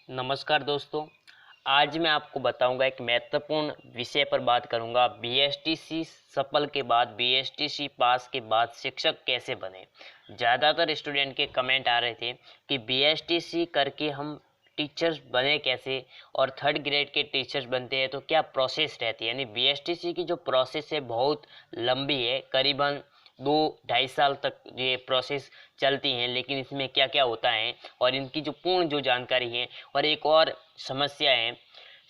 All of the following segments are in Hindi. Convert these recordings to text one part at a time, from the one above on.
नमस्कार दोस्तों। आज मैं आपको बताऊंगा एक महत्वपूर्ण विषय पर बात करूंगा। बीएसटीसी सफल के बाद, बीएसटीसी पास के बाद शिक्षक कैसे बने। ज़्यादातर स्टूडेंट के कमेंट आ रहे थे कि बीएसटीसी करके हम टीचर्स बने कैसे, और थर्ड ग्रेड के टीचर्स बनते हैं तो क्या प्रोसेस रहती है। यानी बीएसटीसी की जो प्रोसेस है बहुत लंबी है, करीबन 2-2.5 साल तक ये प्रोसेस चलती हैं। लेकिन इसमें क्या क्या होता है और इनकी जो पूर्ण जो जानकारी है, और एक और समस्या है,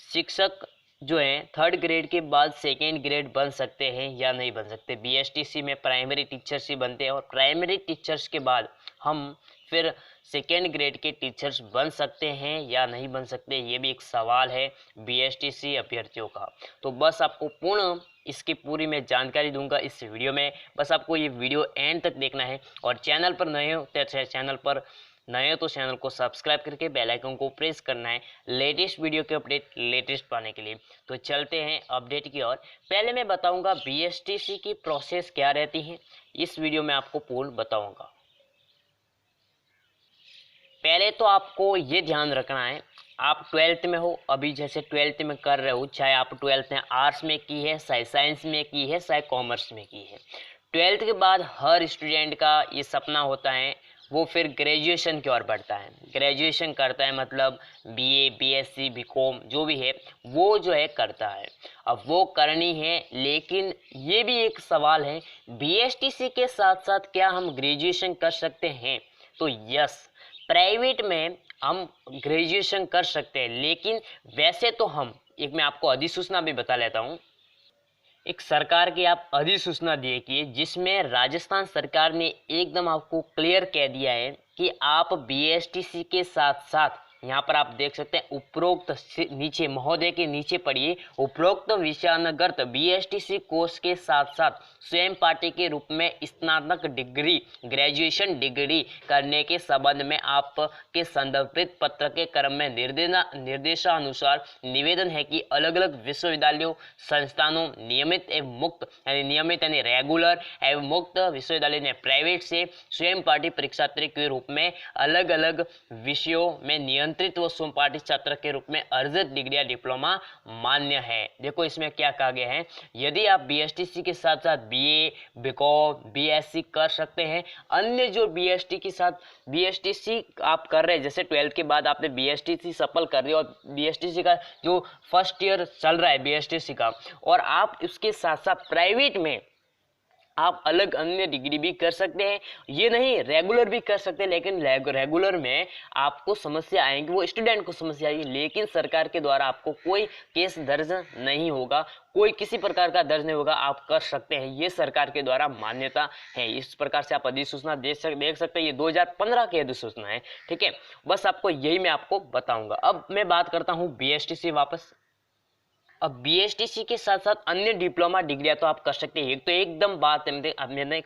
शिक्षक जो है थर्ड ग्रेड के बाद सेकेंड ग्रेड बन सकते हैं या नहीं बन सकते। बीएसटीसी में प्राइमरी टीचर्स ही बनते हैं और प्राइमरी टीचर्स के बाद हम फिर सेकेंड ग्रेड के टीचर्स बन सकते हैं या नहीं बन सकते, ये भी एक सवाल है बीएसटीसी अभ्यर्थियों का। तो बस आपको पूर्ण इसकी पूरी मैं जानकारी दूंगा इस वीडियो में। बस आपको ये वीडियो एंड तक देखना है, और चैनल पर नए हो तो चैनल को सब्सक्राइब करके बेल आइकन को प्रेस करना है लेटेस्ट वीडियो के अपडेट लेटेस्ट पाने के लिए। तो चलते हैं अपडेट की ओर। पहले मैं बताऊंगा बीएसटीसी की प्रोसेस क्या रहती है, इस वीडियो में आपको पूर्ण बताऊंगा। पहले तो आपको ये ध्यान रखना है, आप 12th में हो, अभी जैसे 12th में कर रहे हो, चाहे आप 12th में आर्ट्स में की है, चाहे साइंस में की है, चाहे कॉमर्स में की है। 12th के बाद हर स्टूडेंट का ये सपना होता है वो फिर ग्रेजुएशन की ओर बढ़ता है, ग्रेजुएशन करता है, मतलब बीए, बीएससी, बीकॉम जो भी है वो जो है करता है। अब वो करनी है, लेकिन ये भी एक सवाल है, बीएसटीसी के साथ साथ क्या हम ग्रेजुएशन कर सकते हैं? तो यस, प्राइवेट में हम ग्रेजुएशन कर सकते हैं, लेकिन वैसे तो हम मैं आपको अधिसूचना भी बता लेता हूँ। एक सरकार की आप अधिसूचना देखिए जिसमें राजस्थान सरकार ने एकदम आपको क्लियर कह दिया है कि आप बीएसटीसी के साथ साथ, यहाँ पर आप देख सकते हैं उपरोक्त नीचे महोदय के नीचे पढ़िए, उपरोक्त विषयानुगत बीएसटीसी कोर्स के साथ साथ स्वयं पार्टी के रूप में स्नातक डिग्री, ग्रेजुएशन डिग्री करने के संबंध में आपके संदर्भित पत्र के क्रम में निर्देशानुसार निवेदन है कि अलग अलग विश्वविद्यालयों, संस्थानों, नियमित एवं मुक्त यानी रेगुलर एवं मुक्त विश्वविद्यालय ने प्राइवेट से स्वयं पार्टी परीक्षार्थी के रूप में अलग अलग विषयों में नियंत्रित व स्वयं पार्टी छात्र के रूप में अर्जित डिग्री या डिप्लोमा मान्य है। देखो इसमें क्या कहा गया है, यदि आप बीएसटीसी के साथ साथ बीए, बीकॉम, बीएससी कर सकते हैं, अन्य जो बीएसटीसी आप कर रहे हैं, जैसे 12th के बाद आपने बीएसटीसी सफल कर दिया और बीएसटीसी का जो फर्स्ट ईयर चल रहा है बीएसटीसी का, और आप उसके साथ साथ प्राइवेट में आप अलग अन्य डिग्री भी कर सकते हैं, ये नहीं रेगुलर भी कर सकते हैं। लेकिन रेगुलर में आपको समस्या आएगी, वो स्टूडेंट को समस्या आएगी, लेकिन सरकार के द्वारा आपको कोई केस दर्ज नहीं होगा, कोई किसी प्रकार का दर्ज नहीं होगा, आप कर सकते हैं, ये सरकार के द्वारा मान्यता है। इस प्रकार से आप अधिसूचना देख सकते हैं, ये 2015 की अधिसूचना है। ठीक है, बस आपको यही मैं आपको बताऊंगा। अब मैं बात करता हूँ बीएसटीसी वापस। अब बीएसटीसी के साथ साथ अन्य डिप्लोमा डिग्रियां तो आप कर सकते हैं, तो एकदम बात मैंने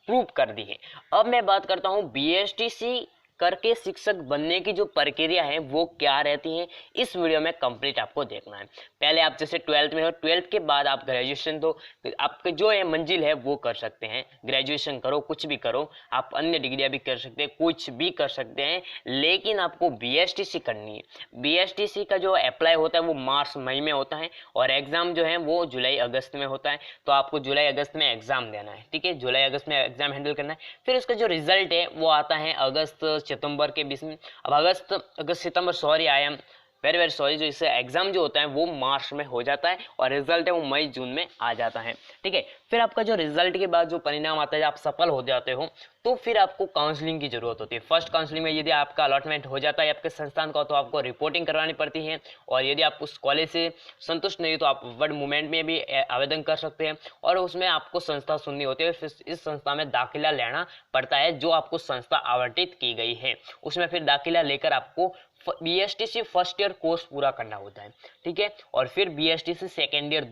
प्रूव कर दी है। अब मैं बात करता हूं बीएसटीसी करके शिक्षक बनने की जो प्रक्रिया है वो क्या रहती है, इस वीडियो में कंप्लीट आपको देखना है। पहले आप जैसे 12th में हो, 12th के बाद आप ग्रेजुएशन, तो आपके जो है मंजिल है वो कर सकते हैं, ग्रेजुएशन करो, कुछ भी करो, आप अन्य डिग्रियां भी कर सकते हैं, कुछ भी कर सकते हैं, लेकिन आपको बीएसटीसी करनी है। बीएसटीसी का जो अप्लाई होता है वो मार्च मई में होता है, और एग्जाम जो है वो जुलाई अगस्त में होता है। तो आपको जुलाई अगस्त में एग्जाम देना है, ठीक है, जुलाई अगस्त में एग्जाम हैंडल करना है। फिर उसका जो रिजल्ट है वो आता है अगस्त सितंबर के बीच में। अब अगस्त सितंबर, sorry, I am very sorry, जो इससे एग्जाम जो होता है वो मार्च में हो जाता है, और रिजल्ट है वो मई जून में आ जाता है। ठीक है, फिर आपका जो रिजल्ट के बाद जो परिणाम आता है, आप सफल हो जाते हो, तो फिर आपको काउंसलिंग की जरूरत होती है। फर्स्ट काउंसलिंग में यदि आपका अलॉटमेंट हो जाता है आपके संस्थान का, तो आपको रिपोर्टिंग करवानी पड़ती है, और यदि आप उस कॉलेज से संतुष्ट नहीं हो तो आप वर्ड मूवमेंट में भी आवेदन कर सकते हैं, और उसमें आपको संस्था सुननी होती है। फिर इस संस्था में दाखिला लेना पड़ता है, जो आपको संस्था आवंटित की गई है उसमें फिर दाखिला लेकर आपको बीएसटीसी फर्स्ट ईयर कोर्स पूरा करना होता है। ठीक है, और फिर BSTC second year,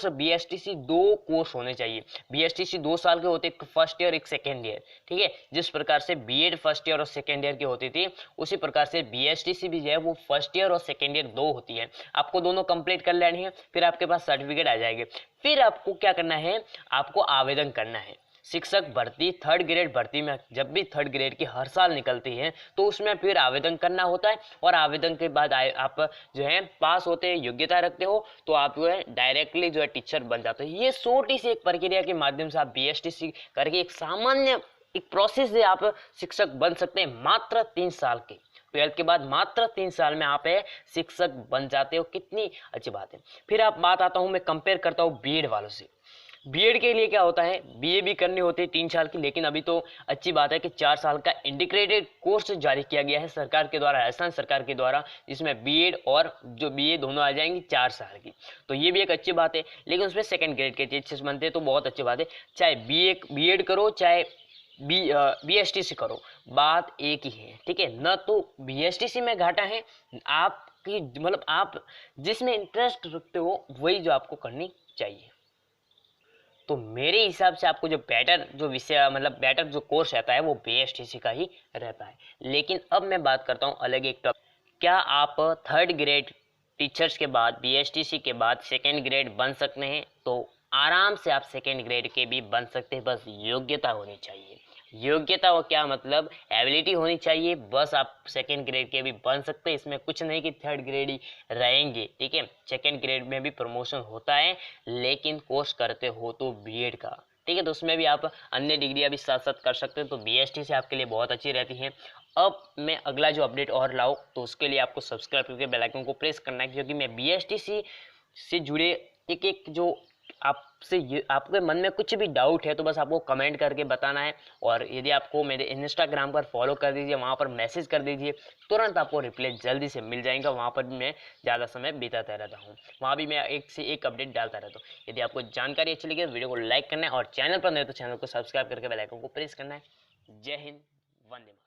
BSTC 2 course होने चाहिए। बीएसटीसी 2 साल के होते, एक फर्स्ट ईयर एक सेकेंड ईयर। ठीक है, जिस प्रकार से बीएड फर्स्ट ईयर और सेकेंड ईयर की होती थी, उसी प्रकार से बीएसटीसी भी जो है वो फर्स्ट ईयर और सेकेंड ईयर 2 होती है। आपको दोनों कंप्लीट कर लेनी है, फिर आपके पास सर्टिफिकेट आ जाएंगे। फिर आपको क्या करना है, आपको आवेदन करना है। शिक्षक भर्ती थर्ड ग्रेड भर्ती में जब भी थर्ड ग्रेड की हर साल निकलती है तो उसमें फिर आवेदन करना होता है, और आवेदन के बाद आप जो है पास होते हैं, योग्यता रखते हो, तो आप जो है डायरेक्टली जो है टीचर बन जाते हो। ये छोटी सी एक प्रक्रिया के माध्यम से आप BSTC करके एक सामान्य एक प्रोसेस से आप शिक्षक बन सकते हैं मात्र 3 साल के। 12th के बाद मात्र 3 साल में आप शिक्षक बन जाते हो, कितनी अच्छी बात है। फिर आप बात आता हूँ, मैं कंपेयर करता हूँ बीएड वालों से। बीएड के लिए क्या होता है, बीए भी करनी होती है 3 साल की, लेकिन अभी तो अच्छी बात है कि 4 साल का इंटीग्रेटेड कोर्स जारी किया गया है सरकार के द्वारा, राजस्थान सरकार के द्वारा, जिसमें बीएड और जो बीए दोनों आ जाएंगी 4 साल की। तो ये भी एक अच्छी बात है, लेकिन उसमें सेकंड ग्रेड के टीचर्स बनते हैं तो बहुत अच्छी बात है। चाहे बीएड करो चाहे BSTC करो, बात एक ही है, ठीक है ना। तो BSTC में घाटा है आपकी, मतलब आप जिसमें इंटरेस्ट रखते हो वही जो आपको करनी चाहिए। तो मेरे हिसाब से आपको जो बेटर जो विषय मतलब बेटर जो कोर्स रहता है वो BSTC का ही रहता है। लेकिन अब मैं बात करता हूँ अलग एक टॉपिक, क्या आप थर्ड ग्रेड टीचर्स के बाद BSTC के बाद सेकेंड ग्रेड बन सकते हैं? तो आराम से आप सेकेंड ग्रेड के भी बन सकते हैं, बस योग्यता होनी चाहिए। योग्यता वो क्या मतलब, एबिलिटी होनी चाहिए, बस आप सेकेंड ग्रेड के भी बन सकते हैं। इसमें कुछ नहीं कि थर्ड ग्रेड ही रहेंगे, ठीक है। सेकेंड ग्रेड में भी प्रमोशन होता है, लेकिन कोर्स करते हो तो बीएड का, ठीक है, तो उसमें भी आप अन्य डिग्रियां भी साथ साथ कर सकते हो। तो BSTC आपके लिए बहुत अच्छी रहती है। अब मैं अगला जो अपडेट और लाऊं तो उसके लिए आपको सब्सक्राइब करके बेल आइकन को प्रेस करना है, क्योंकि मैं BSTC से जुड़े एक जो आपके मन में कुछ भी डाउट है तो बस आपको कमेंट करके बताना है। और यदि आपको मेरे इंस्टाग्राम पर फॉलो कर दीजिए, वहाँ पर मैसेज कर दीजिए, तुरंत आपको रिप्लाई जल्दी से मिल जाएगा। वहाँ पर भी मैं ज़्यादा समय बिताता रहता हूँ, वहाँ भी मैं एक से एक अपडेट डालता रहता हूँ। यदि आपको जानकारी अच्छी लगी तो वीडियो को लाइक करना है, और चैनल पर नहीं तो चैनल को सब्सक्राइब करके बेल आइकन को प्रेस करना है। जय हिंद, वंदे मातरम।